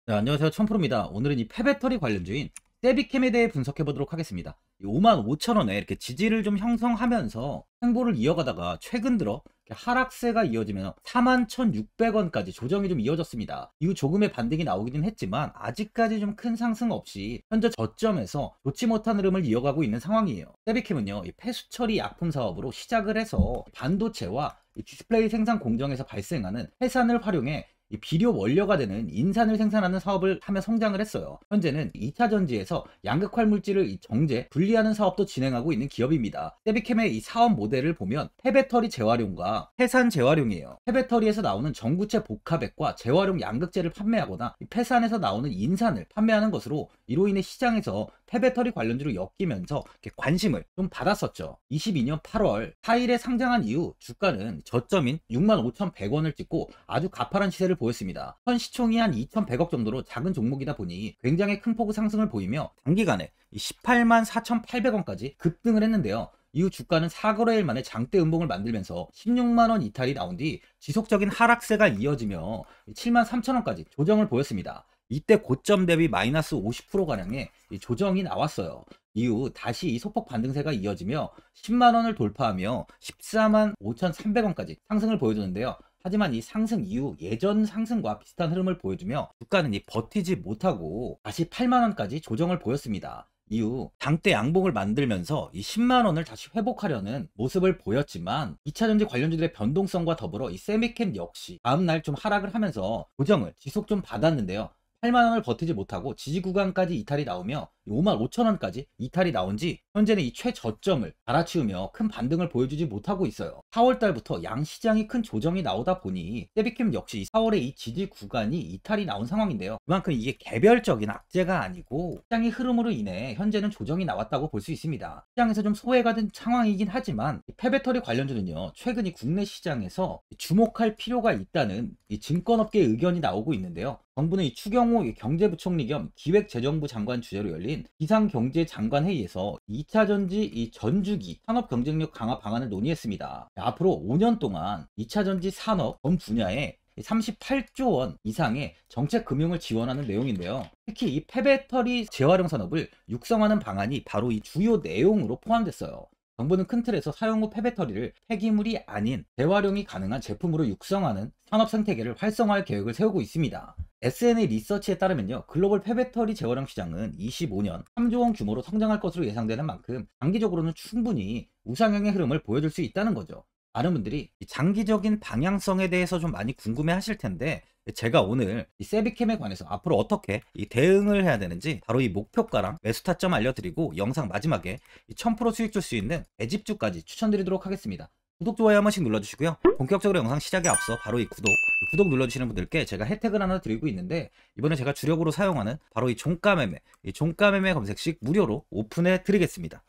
네, 안녕하세요. 천프로입니다. 오늘은 이 폐배터리 관련주인 세비캠에 대해 분석해 보도록 하겠습니다. 55,000원에 이렇게 지지를 좀 형성하면서 행보를 이어가다가 최근 들어 이렇게 하락세가 이어지면 41,600원까지 조정이 좀 이어졌습니다. 이후 조금의 반등이 나오긴 했지만 아직까지 좀 큰 상승 없이 현재 저점에서 좋지 못한 흐름을 이어가고 있는 상황이에요. 세비캠은요, 이 폐수 처리 약품 사업으로 시작을 해서 반도체와 이 디스플레이 생산 공정에서 발생하는 해산을 활용해 이 비료 원료가 되는 인산을 생산하는 사업을 하며 성장을 했어요. 현재는 2차 전지에서 양극화 물질을 정제, 분리하는 사업도 진행하고 있는 기업입니다. 세비캠의 이 사업 모델을 보면 폐배터리 재활용과 해산 재활용이에요. 폐배터리에서 나오는 전구체 복합액과 재활용 양극재를 판매하거나 폐산에서 나오는 인산을 판매하는 것으로 이로 인해 시장에서 폐배터리 관련주로 엮이면서 관심을 좀 받았었죠. 22년 8월 4일에 상장한 이후 주가는 저점인 65,100원을 찍고 아주 가파른 시세를 보였습니다. 현 시총이 한 2,100억 정도로 작은 종목이다 보니 굉장히 큰 폭의 상승을 보이며 단기간에 184,800원까지 급등을 했는데요. 이후 주가는 4거래일 만에 장대 음봉을 만들면서 16만원 이탈이 나온 뒤 지속적인 하락세가 이어지며 73,000원까지 조정을 보였습니다. 이때 고점 대비 마이너스 50%가량의 조정이 나왔어요. 이후 다시 이 소폭 반등세가 이어지며 10만원을 돌파하며 14만 5,300원까지 상승을 보여주는데요. 하지만 이 상승 이후 예전 상승과 비슷한 흐름을 보여주며 주가는 버티지 못하고 다시 8만원까지 조정을 보였습니다. 이후 장대 양봉을 만들면서 이 10만원을 다시 회복하려는 모습을 보였지만 2차전지 관련주들의 변동성과 더불어 이 세미캠 역시 다음날 좀 하락을 하면서 조정을 지속 좀 받았는데요. 8만원을 버티지 못하고 지지 구간까지 이탈이 나오며 55,000원까지 이탈이 나온 지 현재는 이 최저점을 갈아치우며 큰 반등을 보여주지 못하고 있어요. 4월달부터 양시장이 큰 조정이 나오다 보니 세비캠 역시 4월에 이 지지 구간이 이탈이 나온 상황인데요. 그만큼 이게 개별적인 악재가 아니고 시장의 흐름으로 인해 현재는 조정이 나왔다고 볼 수 있습니다. 시장에서 좀 소외가 된 상황이긴 하지만 이 폐배터리 관련주는요, 최근 이 국내 시장에서 주목할 필요가 있다는 이 증권업계의 의견이 나오고 있는데요. 정부는 이 추경호 경제부총리 겸 기획재정부 장관 주재로 열린 비상경제장관회의에서 2차 전지 이 전주기 산업 경쟁력 강화 방안을 논의했습니다. 앞으로 5년 동안 2차 전지 산업 전 분야에 38조 원 이상의 정책 금융을 지원하는 내용인데요. 특히 이 폐배터리 재활용 산업을 육성하는 방안이 바로 이 주요 내용으로 포함됐어요. 정부는 큰 틀에서 사용 후 폐배터리를 폐기물이 아닌 재활용이 가능한 제품으로 육성하는 산업 생태계를 활성화할 계획을 세우고 있습니다. SNA 리서치에 따르면요, 글로벌 폐배터리 재활용 시장은 25년 3조 원 규모로 성장할 것으로 예상되는 만큼 장기적으로는 충분히 우상향의 흐름을 보여줄 수 있다는 거죠. 많은 분들이 이 장기적인 방향성에 대해서 좀 많이 궁금해 하실 텐데, 제가 오늘 이 세비캠에 관해서 앞으로 어떻게 이 대응을 해야 되는지 바로 이 목표가랑 매수 타점 알려드리고 영상 마지막에 이 1000% 수익 줄 수 있는 애집주까지 추천드리도록 하겠습니다. 구독, 좋아요 한 번씩 눌러주시고요. 본격적으로 영상 시작에 앞서 바로 이 구독 눌러주시는 분들께 제가 혜택을 하나 드리고 있는데, 이번에 제가 주력으로 사용하는 바로 이 종가매매, 이 종가매매 검색식 무료로 오픈해 드리겠습니다.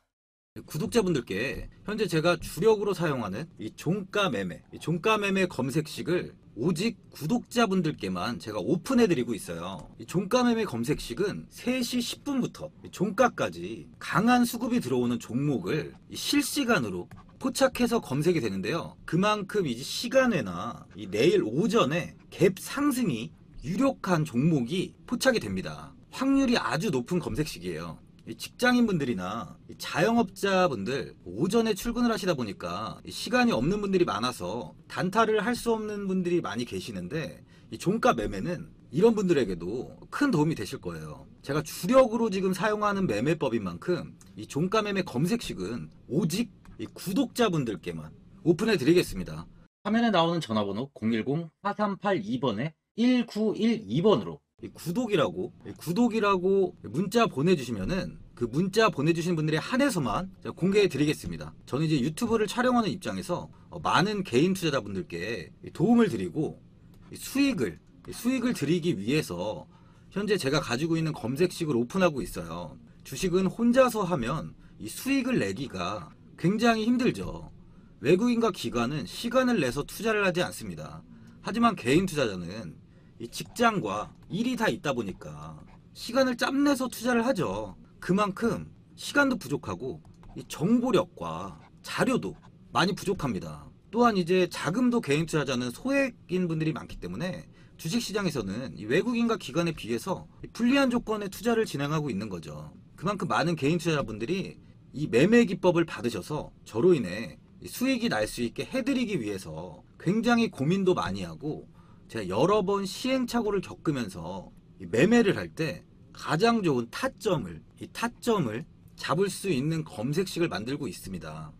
구독자분들께 현재 제가 주력으로 사용하는 이 종가매매 검색식을 오직 구독자분들께만 제가 오픈해 드리고 있어요. 이 종가매매 검색식은 3시 10분부터 종가까지 강한 수급이 들어오는 종목을 실시간으로 포착해서 검색이 되는데요. 그만큼 이제 시간외나 이 내일 오전에 갭 상승이 유력한 종목이 포착이 됩니다. 확률이 아주 높은 검색식이에요. 직장인분들이나 자영업자분들 오전에 출근을 하시다 보니까 시간이 없는 분들이 많아서 단타를 할 수 없는 분들이 많이 계시는데, 이 종가 매매는 이런 분들에게도 큰 도움이 되실 거예요. 제가 주력으로 지금 사용하는 매매법인 만큼 이 종가 매매 검색식은 오직 이 구독자분들께만 오픈해 드리겠습니다. 화면에 나오는 전화번호 010-4382번에 1912번으로 구독이라고 문자 보내주시면은 그 문자 보내주신 분들에 한해서만 제가 공개해 드리겠습니다. 저는 이제 유튜브를 촬영하는 입장에서 많은 개인 투자자분들께 도움을 드리고 수익을 드리기 위해서 현재 제가 가지고 있는 검색식을 오픈하고 있어요. 주식은 혼자서 하면 이 수익을 내기가 굉장히 힘들죠. 외국인과 기관은 시간을 내서 투자를 하지 않습니다. 하지만 개인 투자자는 이 직장과 일이 다 있다 보니까 시간을 짬내서 투자를 하죠. 그만큼 시간도 부족하고 이 정보력과 자료도 많이 부족합니다. 또한 이제 자금도 개인 투자자는 소액인 분들이 많기 때문에 주식시장에서는 이 외국인과 기관에 비해서 불리한 조건의 투자를 진행하고 있는 거죠. 그만큼 많은 개인 투자자분들이 이 매매 기법을 받으셔서 저로 인해 수익이 날 수 있게 해드리기 위해서 굉장히 고민도 많이 하고, 제가 여러 번 시행착오를 겪으면서 이 매매를 할 때 가장 좋은 타점을 잡을 수 있는 검색식을 만들고 있습니다.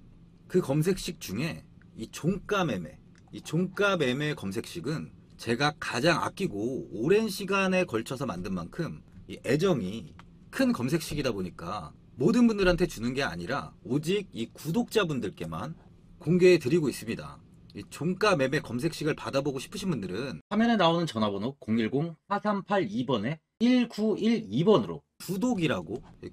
그 검색식 중에 이 종가 매매 검색식은 제가 가장 아끼고 오랜 시간에 걸쳐서 만든 만큼 이 애정이 큰 검색식이다 보니까 모든 분들한테 주는 게 아니라 오직 이 구독자분들께만 공개해 드리고 있습니다. 이 종가 매매 검색식을 받아보고 싶으신 분들은 화면에 나오는 전화번호 010-4382번에 1912번으로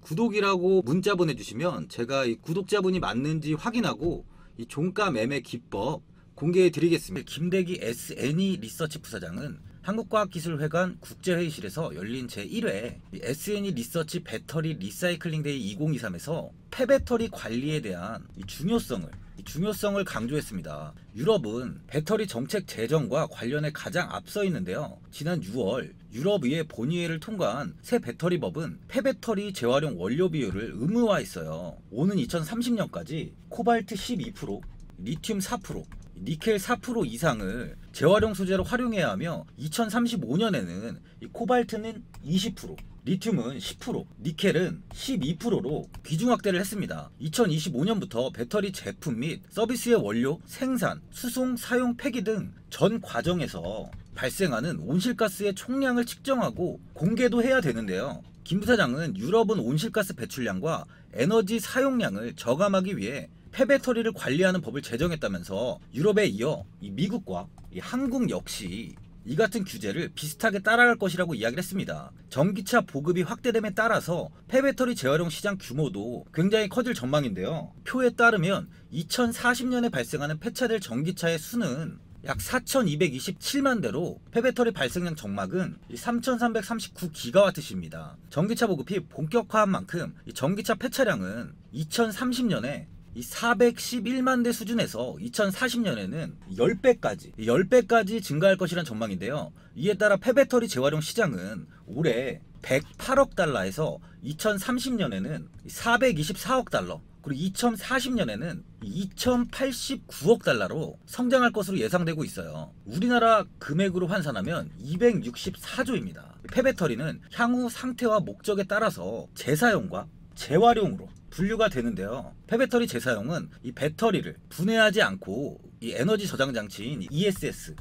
구독이라고 문자 보내주시면 제가 이 구독자분이 맞는지 확인하고 이 종가 매매 기법 공개해 드리겠습니다. 김대기 SNE 리서치 부사장은 한국과학기술회관 국제회의실에서 열린 제1회 SNE 리서치 배터리 리사이클링 데이 2023에서 폐배터리 관리에 대한 중요성을 강조했습니다. 유럽은 배터리 정책 제정과 관련해 가장 앞서 있는데요. 지난 6월 유럽의회 본의회를 통과한 새 배터리법은 폐배터리 재활용 원료 비율을 의무화했어요. 오는 2030년까지 코발트 12%, 리튬 4%, 니켈 4% 이상을 재활용 소재로 활용해야 하며 2035년에는 코발트는 20%, 리튬은 10%, 니켈은 12%로 비중 확대를 했습니다. 2025년부터 배터리 제품 및 서비스의 원료, 생산, 수송, 사용, 폐기 등 전 과정에서 발생하는 온실가스의 총량을 측정하고 공개도 해야 되는데요. 김 부사장은 유럽은 온실가스 배출량과 에너지 사용량을 저감하기 위해 폐배터리를 관리하는 법을 제정했다면서 유럽에 이어 미국과 한국 역시 이 같은 규제를 비슷하게 따라갈 것이라고 이야기를 했습니다. 전기차 보급이 확대됨에 따라서 폐배터리 재활용 시장 규모도 굉장히 커질 전망인데요. 표에 따르면 2040년에 발생하는 폐차될 전기차의 수는 약 4,227만 대로 폐배터리 발생량 정막은 3,339GWh입니다. 전기차 보급이 본격화한 만큼 전기차 폐차량은 2030년에 411만 대 수준에서 2040년에는 10배까지 증가할 것이란 전망인데요. 이에 따라 폐배터리 재활용 시장은 올해 108억 달러에서 2030년에는 424억 달러, 그리고 2040년에는 2089억 달러로 성장할 것으로 예상되고 있어요. 우리나라 금액으로 환산하면 264조입니다. 폐배터리는 향후 상태와 목적에 따라서 재사용과 재활용으로 분류가 되는데요. 폐배터리 재사용은 이 배터리를 분해하지 않고 이 에너지 저장 장치인 ESS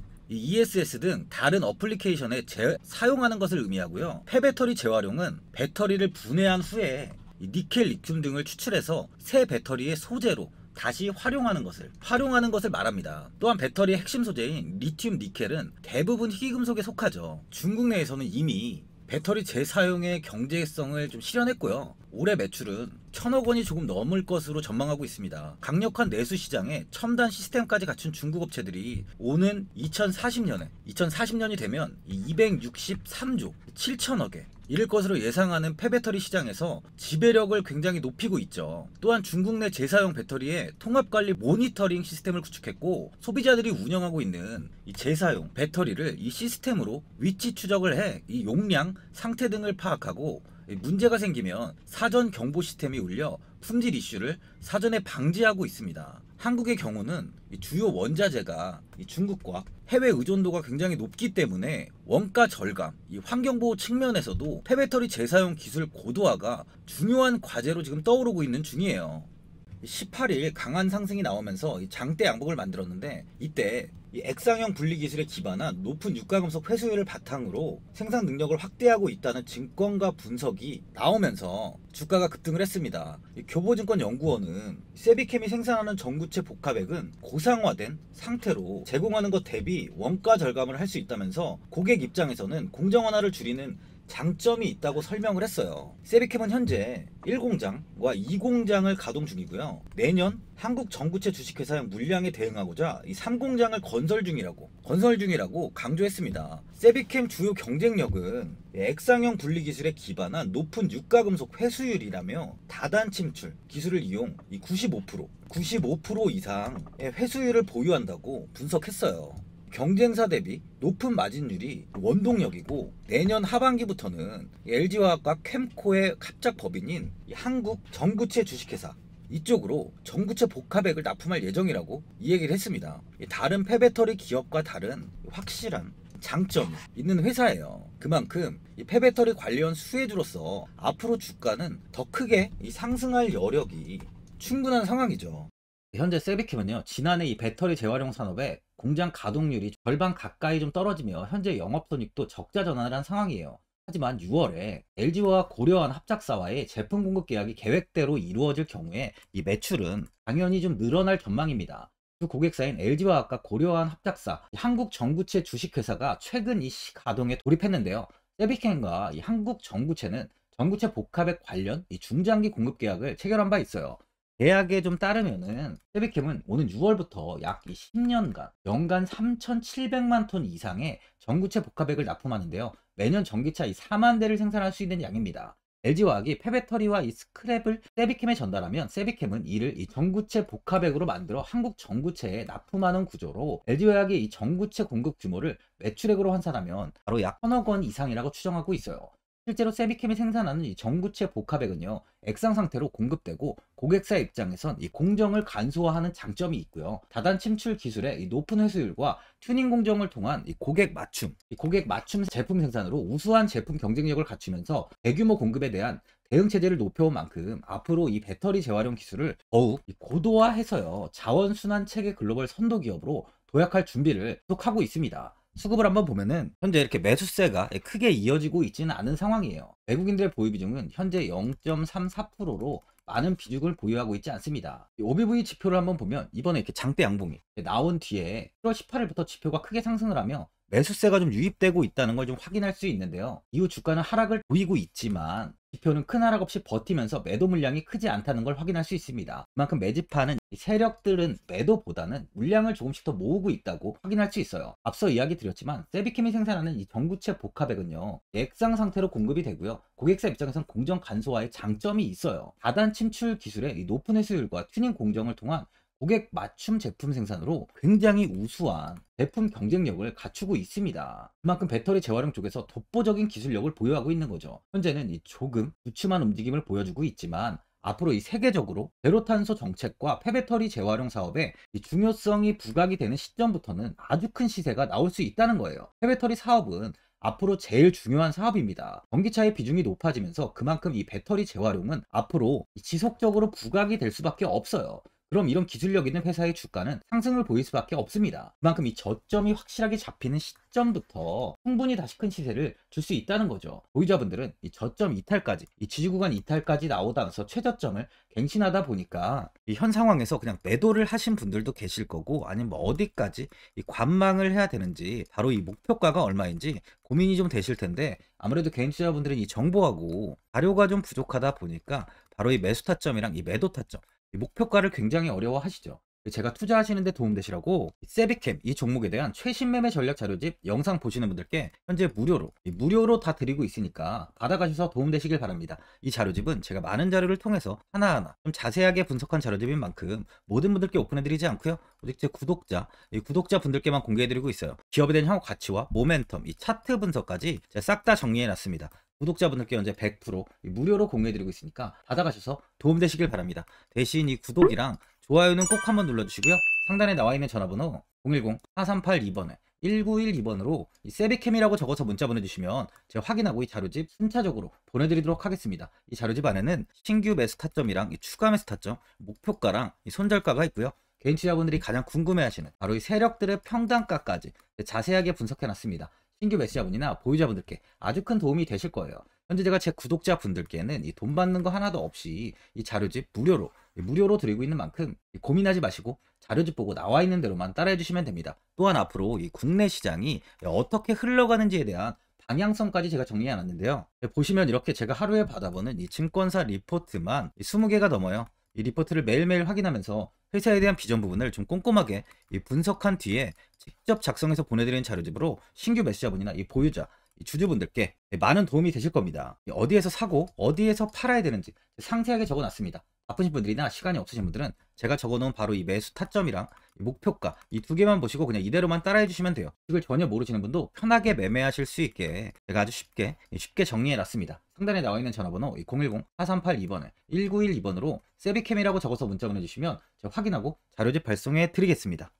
등 다른 어플리케이션에 사용하는 것을 의미하고요. 폐배터리 재활용은 배터리를 분해한 후에 이 니켈, 리튬 등을 추출해서 새 배터리의 소재로 다시 활용하는 것을 말합니다. 또한 배터리의 핵심 소재인 리튬, 니켈은 대부분 희귀금속에 속하죠. 중국 내에서는 이미 배터리 재사용의 경제성을 좀 실현했고요. 올해 매출은 1,000억 원이 조금 넘을 것으로 전망하고 있습니다. 강력한 내수 시장에 첨단 시스템까지 갖춘 중국 업체들이 오는 2040년이 되면 263조 7천억에 이를 것으로 예상하는 폐배터리 시장에서 지배력을 굉장히 높이고 있죠. 또한 중국 내 재사용 배터리의 통합관리 모니터링 시스템을 구축했고, 소비자들이 운영하고 있는 이 재사용 배터리를 이 시스템으로 위치 추적을 해 이 용량, 상태 등을 파악하고 문제가 생기면 사전 경보 시스템이 울려 품질 이슈를 사전에 방지하고 있습니다. 한국의 경우는 주요 원자재가 중국과 해외 의존도가 굉장히 높기 때문에 원가 절감, 환경보호 측면에서도 폐배터리 재사용 기술 고도화가 중요한 과제로 지금 떠오르고 있는 중이에요. 18일 강한 상승이 나오면서 장대 양봉을 만들었는데, 이때 액상형 분리 기술에 기반한 높은 유가금속 회수율을 바탕으로 생산 능력을 확대하고 있다는 증권가 분석이 나오면서 주가가 급등을 했습니다. 교보증권연구원은 세비캠이 생산하는 전구체 복합액은 고상화된 상태로 제공하는 것 대비 원가 절감을 할 수 있다면서 고객 입장에서는 공정 완화를 줄이는 장점이 있다고 설명을 했어요. 세비캠은 현재 1공장과 2공장을 가동 중이고요. 내년 한국 전구체 주식회사형 물량에 대응하고자 이 3공장을 건설 중이라고 강조했습니다. 세비캠 주요 경쟁력은 액상형 분리 기술에 기반한 높은 유가금속 회수율이라며 다단 침출 기술을 이용 이 95% 이상의 회수율을 보유한다고 분석했어요. 경쟁사 대비 높은 마진율이 원동력이고, 내년 하반기부터는 LG화학과 캠코의 합작 법인인 이 한국 전구체 주식회사 이쪽으로 전구체 복합액을 납품할 예정이라고 이 얘기를 했습니다. 다른 폐배터리 기업과 다른 확실한 장점이 있는 회사예요. 그만큼 이 폐배터리 관련 수혜주로서 앞으로 주가는 더 크게 상승할 여력이 충분한 상황이죠. 현재 세비캠은요, 지난해 이 배터리 재활용 산업의 공장 가동률이 절반 가까이 좀 떨어지며 현재 영업손익도 적자 전환을 한 상황이에요. 하지만 6월에 LG와 고려한 합작사와의 제품 공급 계약이 계획대로 이루어질 경우에 이 매출은 당연히 좀 늘어날 전망입니다. 그 고객사인 LG화학과 고려한 합작사 한국 전구체 주식회사가 최근 이 가동에 돌입했는데요. 세비캠과 이 한국 전구체는 전구체 복합액 관련 이 중장기 공급 계약을 체결한 바 있어요. 계약에 좀 따르면은 세비캠은 오는 6월부터 약 10년간 연간 3,700만 톤 이상의 전구체 복합액을 납품하는데요. 매년 전기차 4만 대를 생산할 수 있는 양입니다. LG화학이 폐배터리와 이 스크랩을 세비캠에 전달하면 세비캠은 이를 이 전구체 복합액으로 만들어 한국 전구체에 납품하는 구조로, LG화학이 이 전구체 공급 규모를 매출액으로 환산하면 바로 약 1,000억 원 이상이라고 추정하고 있어요. 실제로 세비캠이 생산하는 이 전구체 복합액은요, 액상 상태로 공급되고 고객사 입장에선 이 공정을 간소화하는 장점이 있고요. 다단 침출 기술의 이 높은 회수율과 튜닝 공정을 통한 이 고객 맞춤 제품 생산으로 우수한 제품 경쟁력을 갖추면서 대규모 공급에 대한 대응 체제를 높여온 만큼 앞으로 이 배터리 재활용 기술을 더욱 고도화해서요, 자원순환 체계 글로벌 선도 기업으로 도약할 준비를 계속하고 있습니다. 수급을 한번 보면은 현재 이렇게 매수세가 크게 이어지고 있지는 않은 상황이에요. 외국인들의 보유 비중은 현재 0.34%로 많은 비중을 보유하고 있지 않습니다. OBV 지표를 한번 보면 이번에 이렇게 장대 양봉이 나온 뒤에 1월 18일부터 지표가 크게 상승을 하며 매수세가 좀 유입되고 있다는 걸 좀 확인할 수 있는데요. 이후 주가는 하락을 보이고 있지만 지표는 큰 하락 없이 버티면서 매도 물량이 크지 않다는 걸 확인할 수 있습니다. 그만큼 매집하는 세력들은 매도보다는 물량을 조금씩 더 모으고 있다고 확인할 수 있어요. 앞서 이야기 드렸지만 세비캠이 생산하는 이 전구체 복합액은요, 액상 상태로 공급이 되고요. 고객사 입장에선 공정 간소화의 장점이 있어요. 다단 침출 기술의 이 높은 회수율과 튜닝 공정을 통한 고객 맞춤 제품 생산으로 굉장히 우수한 제품 경쟁력을 갖추고 있습니다. 그만큼 배터리 재활용 쪽에서 독보적인 기술력을 보유하고 있는 거죠. 현재는 이 조금 주춤한 움직임을 보여주고 있지만 앞으로 이 세계적으로 제로탄소 정책과 폐배터리 재활용 사업의 이 중요성이 부각이 되는 시점부터는 아주 큰 시세가 나올 수 있다는 거예요. 폐배터리 사업은 앞으로 제일 중요한 사업입니다. 전기차의 비중이 높아지면서 그만큼 이 배터리 재활용은 앞으로 지속적으로 부각이 될 수밖에 없어요. 그럼 이런 기술력 있는 회사의 주가는 상승을 보일 수밖에 없습니다. 그만큼 이 저점이 확실하게 잡히는 시점부터 충분히 다시 큰 시세를 줄 수 있다는 거죠. 보유자분들은 이 저점 이탈까지, 이 지지구간 이탈까지 나오다면서 최저점을 갱신하다 보니까 이 현 상황에서 그냥 매도를 하신 분들도 계실 거고, 아니면 뭐 어디까지 이 관망을 해야 되는지, 바로 이 목표가가 얼마인지 고민이 좀 되실 텐데, 아무래도 개인 투자자분들은 이 정보하고 자료가 좀 부족하다 보니까 바로 이 매수 타점이랑 이 매도 타점, 이 목표가를 굉장히 어려워하시죠. 제가 투자하시는데 도움되시라고 세비캠 이 종목에 대한 최신 매매 전략 자료집 영상 보시는 분들께 현재 무료로 다 드리고 있으니까 받아가셔서 도움되시길 바랍니다. 이 자료집은 제가 많은 자료를 통해서 하나하나 좀 자세하게 분석한 자료집인 만큼 모든 분들께 오픈해드리지 않고요, 오직 제 구독자 분들께만 공개해드리고 있어요. 기업에 대한 향후 가치와 모멘텀, 이 차트 분석까지 제가 싹 다 정리해놨습니다. 구독자분들께 현재 100% 무료로 공유해드리고 있으니까 받아가셔서 도움되시길 바랍니다. 대신 이 구독이랑 좋아요는 꼭 한번 눌러주시고요. 상단에 나와 있는 전화번호 010-4382번에 1912번으로 이 세비캠이라고 적어서 문자 보내주시면 제가 확인하고 이 자료집 순차적으로 보내드리도록 하겠습니다. 이 자료집 안에는 신규 매수 타점이랑 이 추가 매수 타점, 목표가랑 이 손절가가 있고요. 개인 투자분들이 가장 궁금해하시는 바로 이 세력들의 평단가까지 자세하게 분석해놨습니다. 신규 매수자분이나 보유자분들께 아주 큰 도움이 되실 거예요. 현재 제가 제 구독자분들께는 이 돈 받는 거 하나도 없이 이 자료집 무료로 드리고 있는 만큼 고민하지 마시고 자료집 보고 나와 있는 대로만 따라해 주시면 됩니다. 또한 앞으로 이 국내 시장이 어떻게 흘러가는지에 대한 방향성까지 제가 정리해 놨는데요. 보시면 이렇게 제가 하루에 받아보는 이 증권사 리포트만 20개가 넘어요. 이 리포트를 매일매일 확인하면서 회사에 대한 비전 부분을 좀 꼼꼼하게 분석한 뒤에 직접 작성해서 보내드리는 자료집으로 신규 매수자분이나 이 보유자, 이 주주분들께 많은 도움이 되실 겁니다. 어디에서 사고 어디에서 팔아야 되는지 상세하게 적어놨습니다. 바쁘신 분들이나 시간이 없으신 분들은 제가 적어놓은 바로 이 매수 타점이랑 목표가 이 두 개만 보시고 그냥 이대로만 따라해 주시면 돼요. 이걸 전혀 모르시는 분도 편하게 매매하실 수 있게 제가 아주 쉽게 정리해 놨습니다. 상단에 나와 있는 전화번호 010-4382번에 1912번으로 세비캠이라고 적어서 문자 보내주시면 제가 확인하고 자료집 발송해 드리겠습니다.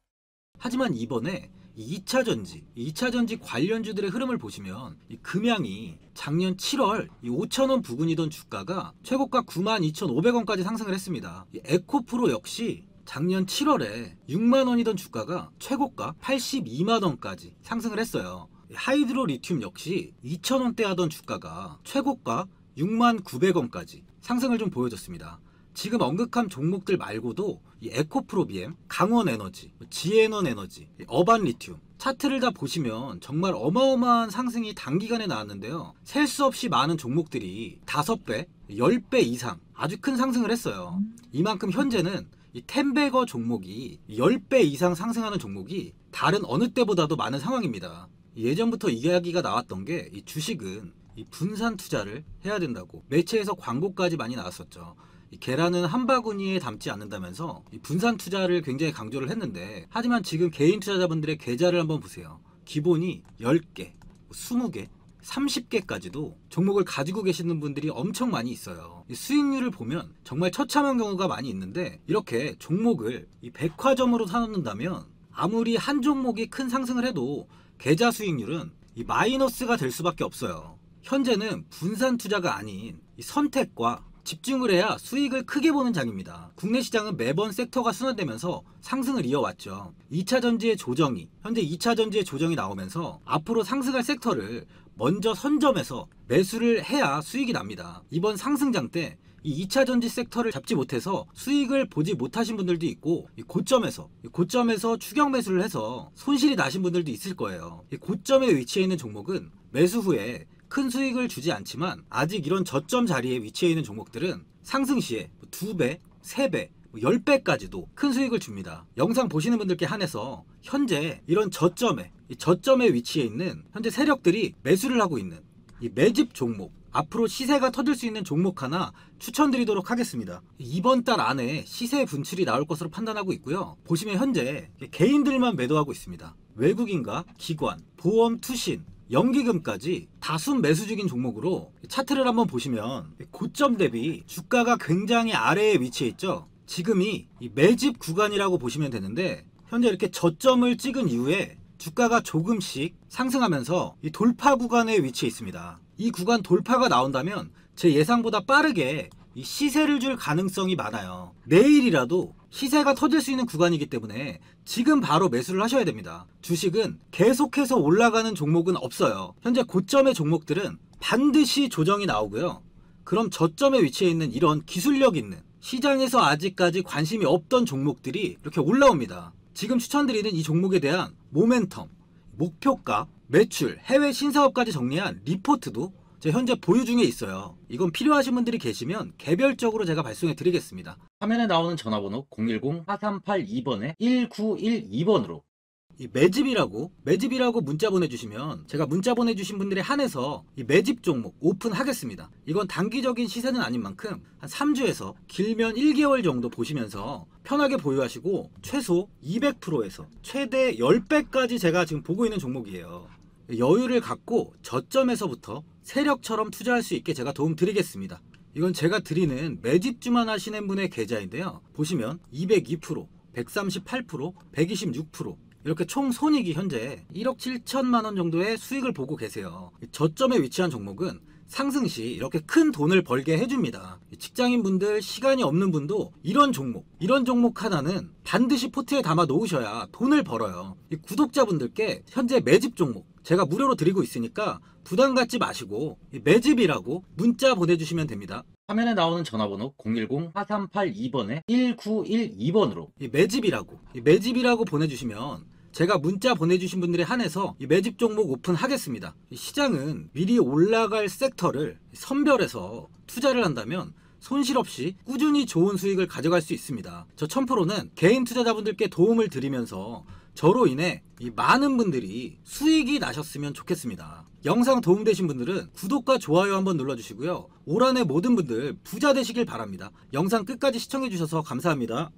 하지만 이번에 2차전지 관련주들의 흐름을 보시면 이 금양이 작년 7월 5,000원 부근이던 주가가 최고가 92,500원까지 상승을 했습니다. 이 에코프로 역시 작년 7월에 6만원이던 주가가 최고가 82만원까지 상승을 했어요. 하이드로 리튬 역시 2,000원대 하던 주가가 최고가 69,900원까지 상승을 좀 보여줬습니다. 지금 언급한 종목들 말고도 이 에코프로비엠, 강원에너지, 지에너에너지, 어반리튬 차트를 다 보시면 정말 어마어마한 상승이 단기간에 나왔는데요. 셀 수 없이 많은 종목들이 5배, 10배 이상 아주 큰 상승을 했어요. 이만큼 현재는 이 텐베거 종목이 10배 이상 상승하는 종목이 다른 어느 때보다도 많은 상황입니다. 예전부터 이야기가 나왔던 게 이 주식은 이 분산 투자를 해야 된다고 매체에서 광고까지 많이 나왔었죠. 이 계란은 한 바구니에 담지 않는다면서 이 분산 투자를 굉장히 강조를 했는데, 하지만 지금 개인 투자자분들의 계좌를 한번 보세요. 기본이 10개, 20개, 30개까지도 종목을 가지고 계시는 분들이 엄청 많이 있어요. 이 수익률을 보면 정말 처참한 경우가 많이 있는데, 이렇게 종목을 이 백화점으로 사놓는다면 아무리 한 종목이 큰 상승을 해도 계좌 수익률은 이 마이너스가 될 수밖에 없어요. 현재는 분산 투자가 아닌 이 선택과 집중을 해야 수익을 크게 보는 장입니다. 국내 시장은 매번 섹터가 순환되면서 상승을 이어왔죠. 2차전지의 조정이, 현재 2차전지의 조정이 나오면서 앞으로 상승할 섹터를 먼저 선점해서 매수를 해야 수익이 납니다. 이번 상승장 때 이 2차전지 섹터를 잡지 못해서 수익을 보지 못하신 분들도 있고, 이 고점에서 추격 매수를 해서 손실이 나신 분들도 있을 거예요. 이 고점에 위치해 있는 종목은 매수 후에 큰 수익을 주지 않지만, 아직 이런 저점 자리에 위치해 있는 종목들은 상승 시에 2배, 3배, 10배까지도 큰 수익을 줍니다. 영상 보시는 분들께 한해서 현재 이런 저점에 위치해 있는 현재 세력들이 매수를 하고 있는 이 매집 종목, 앞으로 시세가 터질 수 있는 종목 하나 추천드리도록 하겠습니다. 이번 달 안에 시세 분출이 나올 것으로 판단하고 있고요. 보시면 현재 개인들만 매도하고 있습니다. 외국인과 기관, 보험, 투신, 연기금까지 다수 매수 중인 종목으로 차트를 한번 보시면 고점 대비 주가가 굉장히 아래에 위치해 있죠. 지금이 이 매집 구간이라고 보시면 되는데, 현재 이렇게 저점을 찍은 이후에 주가가 조금씩 상승하면서 이 돌파 구간에 위치해 있습니다. 이 구간 돌파가 나온다면 제 예상보다 빠르게 이 시세를 줄 가능성이 많아요. 내일이라도 시세가 터질 수 있는 구간이기 때문에 지금 바로 매수를 하셔야 됩니다. 주식은 계속해서 올라가는 종목은 없어요. 현재 고점의 종목들은 반드시 조정이 나오고요. 그럼 저점에 위치해 있는 이런 기술력 있는, 시장에서 아직까지 관심이 없던 종목들이 이렇게 올라옵니다. 지금 추천드리는 이 종목에 대한 모멘텀, 목표가, 매출, 해외 신사업까지 정리한 리포트도 제 현재 보유 중에 있어요. 이건 필요하신 분들이 계시면 개별적으로 제가 발송해 드리겠습니다. 화면에 나오는 전화번호 010-4382번에 1912번으로 이 매집이라고 문자 보내주시면 제가 문자 보내주신 분들에 한해서 이 매집 종목 오픈하겠습니다. 이건 단기적인 시세는 아닌 만큼 한 3주에서 길면 1개월 정도 보시면서 편하게 보유하시고, 최소 200%에서 최대 10배까지 제가 지금 보고 있는 종목이에요. 여유를 갖고 저점에서부터 세력처럼 투자할 수 있게 제가 도움 드리겠습니다. 이건 제가 드리는 매집주만 하시는 분의 계좌인데요. 보시면 202%, 138%, 126%, 이렇게 총 손익이 현재 1억 7천만 원 정도의 수익을 보고 계세요. 저점에 위치한 종목은 상승 시 이렇게 큰 돈을 벌게 해줍니다. 직장인분들, 시간이 없는 분도 이런 종목 하나는 반드시 포트에 담아 놓으셔야 돈을 벌어요. 구독자분들께 현재 매집 종목 제가 무료로 드리고 있으니까 부담 갖지 마시고 매집이라고 문자 보내주시면 됩니다. 화면에 나오는 전화번호 010-4382번에 1912번으로 매집이라고 보내주시면 제가 문자 보내주신 분들에 한해서 이 매집 종목 오픈하겠습니다. 시장은 미리 올라갈 섹터를 선별해서 투자를 한다면 손실 없이 꾸준히 좋은 수익을 가져갈 수 있습니다. 저 1000%는 개인 투자자분들께 도움을 드리면서 저로 인해 이 많은 분들이 수익이 나셨으면 좋겠습니다. 영상 도움되신 분들은 구독과 좋아요 한번 눌러주시고요. 올 한해 모든 분들 부자 되시길 바랍니다. 영상 끝까지 시청해주셔서 감사합니다.